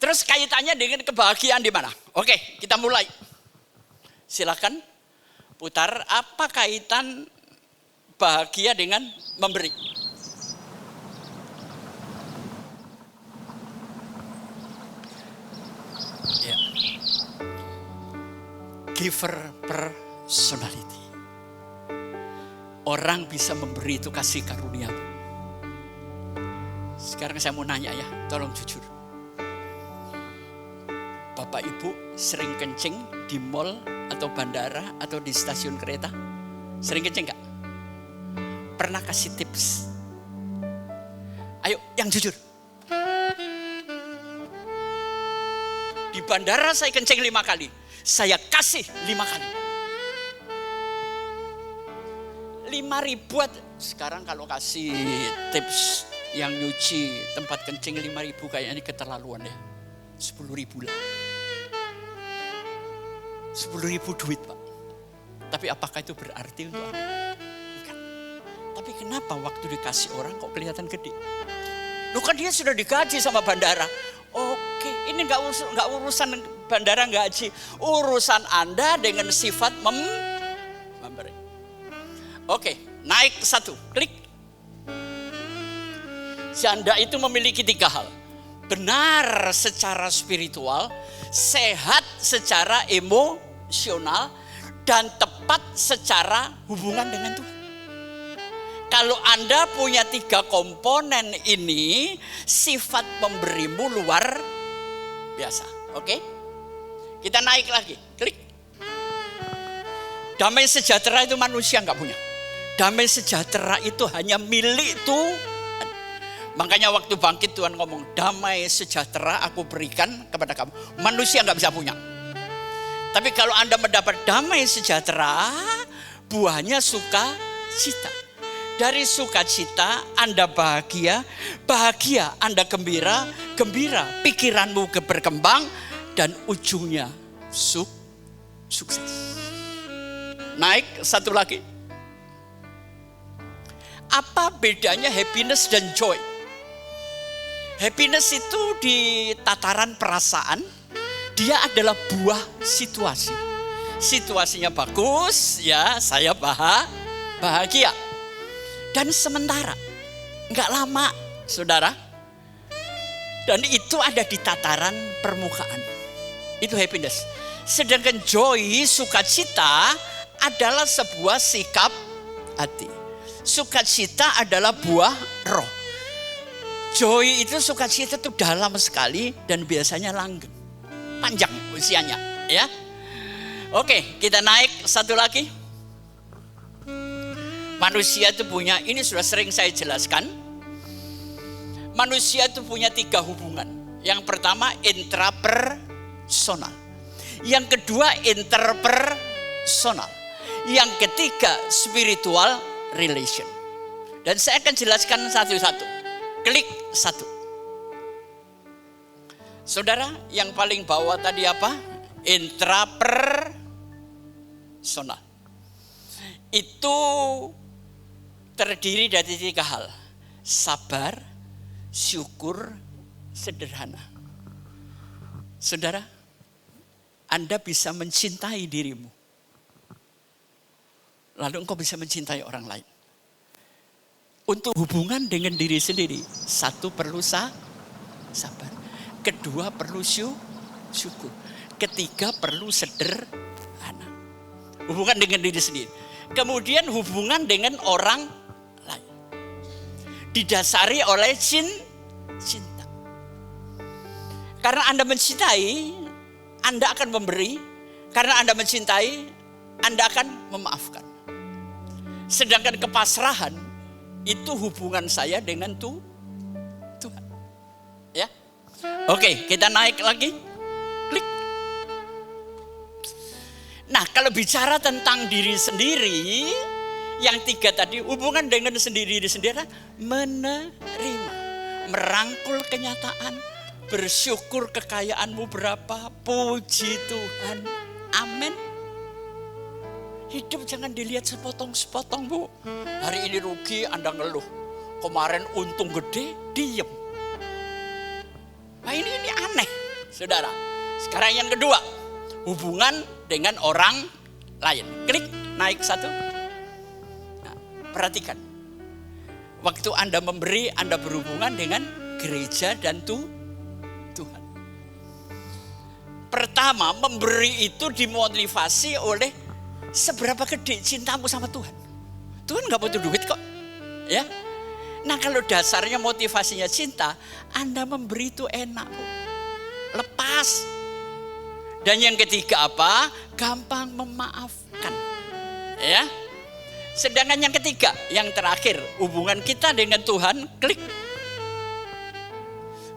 Terus kaitannya dengan kebahagiaan di mana? Oke, kita mulai. Silakan putar, apa kaitan bahagia dengan memberi? Ya. Giver personality. Orang bisa memberi itu kasih karunia. Sekarang saya mau nanya ya, tolong jujur. Bapak Ibu sering kencing di mall atau bandara atau di stasiun kereta? Sering kencing gak? Pernah kasih tips? Ayo yang jujur. Di bandara saya kencing 5 kali. Saya kasih 5 kali. 5.000. Sekarang kalau kasih tips yang nyuci tempat kencing 5.000 kayaknya ini keterlaluan ya. 10.000 lah. 10.000 duit Pak. Tapi apakah itu berarti untuk Anda? Enggak. Tapi kenapa waktu dikasih orang kok kelihatan gede? Loh kan dia sudah digaji sama bandara. Oke, ini enggak urusan bandara gaji. Urusan Anda dengan sifat memberi. Oke, naik 1, klik. Janda itu memiliki 3 hal. Benar secara spiritual, sehat secara emosional, dan tepat secara hubungan dengan Tuhan. Kalau Anda punya 3 komponen ini, sifat memberimu luar biasa. Oke? Kita naik lagi, klik. Damai sejahtera itu manusia enggak punya. Damai sejahtera itu hanya milik Tuhan. Makanya waktu bangkit Tuhan ngomong, damai sejahtera aku berikan kepada kamu. Manusia enggak bisa punya. Tapi kalau Anda mendapat damai sejahtera, buahnya sukacita. Dari sukacita Anda bahagia, bahagia Anda gembira, gembira pikiranmu berkembang, dan ujungnya sukses. Naik 1 lagi. Apa bedanya happiness dan joy? Happiness itu di tataran perasaan, dia adalah buah situasi. Situasinya bagus, ya saya bahagia. Dan sementara, enggak lama saudara. Dan itu ada di tataran permukaan. Itu happiness. Sedangkan joy, sukacita adalah sebuah sikap hati. Sukacita adalah buah roh. Joy itu sukacita itu dalam sekali dan biasanya langgeng. Panjang usianya, ya. Oke, kita naik 1 lagi. Manusia itu punya, ini sudah sering saya jelaskan. Manusia itu punya 3 hubungan. Yang pertama intrapersonal. Yang kedua interpersonal. Yang ketiga spiritual relation. Dan saya akan jelaskan satu-satu. Klik 1. Saudara, yang paling bawah tadi apa? Intrapersonal. Itu terdiri dari 3 hal. Sabar, syukur, sederhana. Saudara, Anda bisa mencintai dirimu. Lalu engkau bisa mencintai orang lain. Untuk hubungan dengan diri sendiri, 1 perlu sabar. Kedua perlu syukur. Ketiga perlu sederhana. Hubungan dengan diri sendiri. Kemudian hubungan dengan orang lain. Didasari oleh cinta. Karena Anda mencintai, Anda akan memberi. Karena Anda mencintai, Anda akan memaafkan. Sedangkan kepasrahan itu hubungan saya dengan Tuhan. Ya. Oke, kita naik lagi. Klik. Nah, kalau bicara tentang diri sendiri, yang 3 tadi, hubungan dengan sendiri menerima, merangkul kenyataan, bersyukur kekayaanmu berapa, puji Tuhan. Amin. Hidup jangan dilihat sepotong-sepotong, Bu. Hari ini rugi, Anda ngeluh. Kemarin untung gede, diem. Nah ini aneh. Saudara. Sekarang yang kedua, hubungan dengan orang lain. Klik, naik satu. Nah, perhatikan. Waktu Anda memberi, Anda berhubungan dengan gereja dan Tuhan. Pertama, memberi itu dimotivasi oleh seberapa gede cintamu sama Tuhan. Tuhan gak butuh duit kok. Ya. Nah kalau dasarnya motivasinya cinta, Anda memberi itu enak. Lepas. Dan yang ketiga apa? Gampang memaafkan. Ya. Sedangkan yang ketiga, yang terakhir, hubungan kita dengan Tuhan, klik.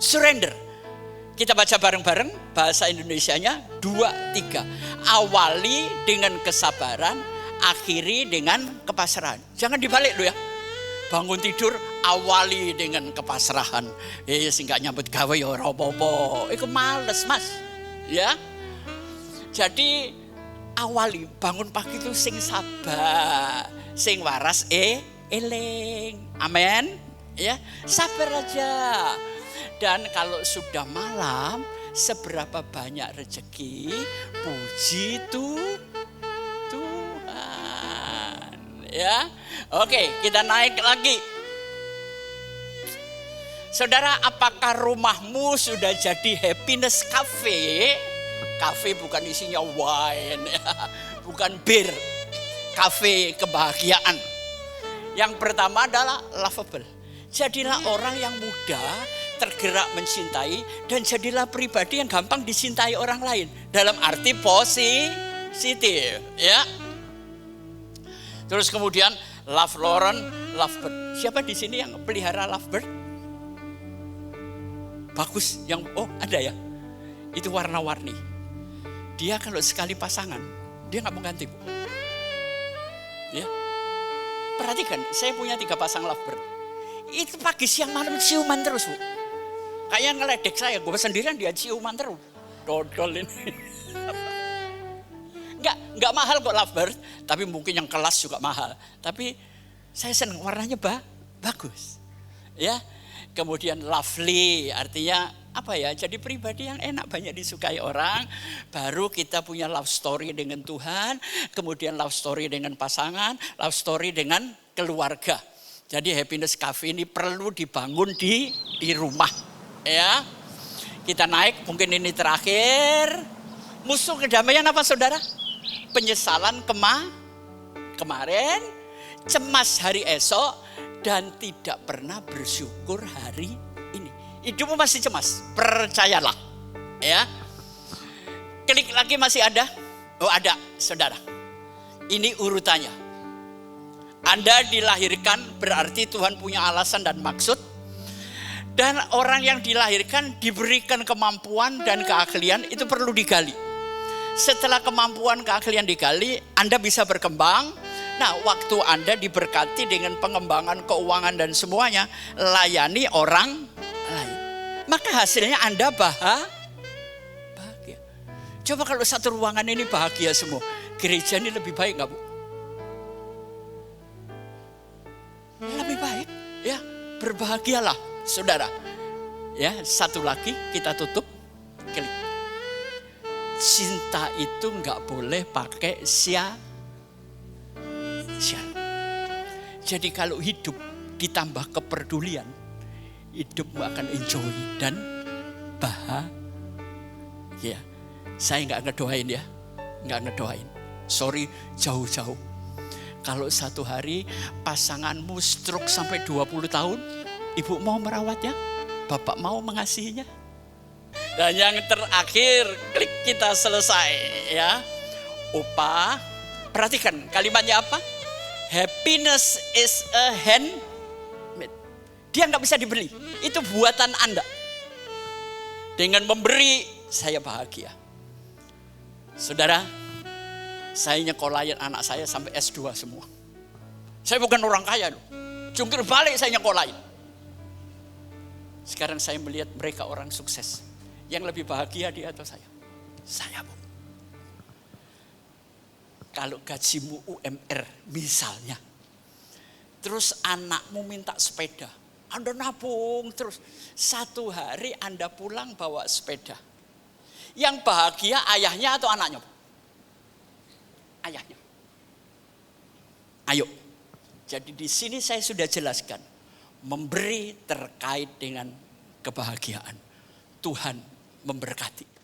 Surrender. Kita baca bareng-bareng bahasa Indonesianya 2, 3. Awali dengan kesabaran, akhiri dengan kepasrahan. Jangan dibalik loh ya. Bangun tidur, awali dengan kepasrahan. Sehingga nyambut gawe ya apa-apa. Itu males mas. Ya. Jadi awali, bangun pagi itu sing sabar. Sing waras eling. Amin. Ya, sabar aja. Dan kalau sudah malam, seberapa banyak rezeki, puji Tuhan. Ya, oke, kita naik lagi. Saudara, apakah rumahmu sudah jadi happiness cafe? Cafe bukan isinya wine, bukan bir. Cafe kebahagiaan. Yang pertama adalah lovable. Jadilah orang yang mudah, tergerak mencintai, dan jadilah pribadi yang gampang dicintai orang lain. Dalam arti positif, ya. Terus kemudian love Lauren, lovebird. Siapa di sini yang pelihara lovebird? Bagus, yang ada ya. Itu warna-warni. Dia kalau sekali pasangan, dia nggak mau ganti, Bu. Ya. Perhatikan, saya punya 3 pasang lovebird. Itu pagi siang malam ciuman terus, Bu. Kayak ngeledek saya, gue sendirian dia ciuman terus. Dodol ini. Enggak mahal kok lovebird, tapi mungkin yang kelas juga mahal. Tapi saya senang warnanya bagus. Ya. Kemudian lovely, artinya apa ya? Jadi pribadi yang enak, banyak disukai orang. Baru kita punya love story dengan Tuhan, kemudian love story dengan pasangan, love story dengan keluarga. Jadi happiness cafe ini perlu dibangun di rumah. Ya, kita naik, mungkin ini terakhir. Musuh kedamaian apa saudara? Penyesalan kemarin, cemas hari esok, dan tidak pernah bersyukur hari ini. Hidupmu masih cemas, percayalah. Ya, klik lagi masih ada? Oh ada, saudara. Ini urutannya. Anda dilahirkan berarti Tuhan punya alasan dan maksud. Dan orang yang dilahirkan diberikan kemampuan dan keahlian itu perlu digali. Setelah kemampuan keahlian digali, Anda bisa berkembang. Nah, waktu Anda diberkati dengan pengembangan keuangan dan semuanya, layani orang lain. Maka hasilnya Anda bahagia. Coba kalau satu ruangan ini bahagia semua, gereja ini lebih baik nggak, Bu? Lebih baik, ya. Berbahagialah, saudara. Ya, satu lagi kita tutup. Klik. Cinta itu nggak boleh pakai syarat. Jadi kalau hidup ditambah kepedulian, hidupmu akan enjoy dan bahagia. Saya nggak ngedoain ya, nggak ngedoain. Sorry, jauh-jauh. Kalau satu hari pasanganmu stroke sampai 20 tahun, ibu mau merawatnya, bapak mau mengasihinya. Dan yang terakhir, klik kita selesai ya. Upah, perhatikan kalimatnya apa? Happiness is a handmade. Dia nggak bisa dibeli, itu buatan Anda. Dengan memberi, saya bahagia. Saudara, saya nyekolahin anak saya sampai S2 semua. Saya bukan orang kaya loh. Jungkir balik saya nyekolahin. Sekarang saya melihat mereka orang sukses. Yang lebih bahagia dia atau saya? Saya, Bu. Kalau gajimu UMR misalnya. Terus anakmu minta sepeda. Anda nabung terus. Satu hari Anda pulang bawa sepeda. Yang bahagia ayahnya atau anaknya? Ayahnya. Ayo. Jadi di sini saya sudah jelaskan. Memberi terkait dengan kebahagiaan. Tuhan memberkati.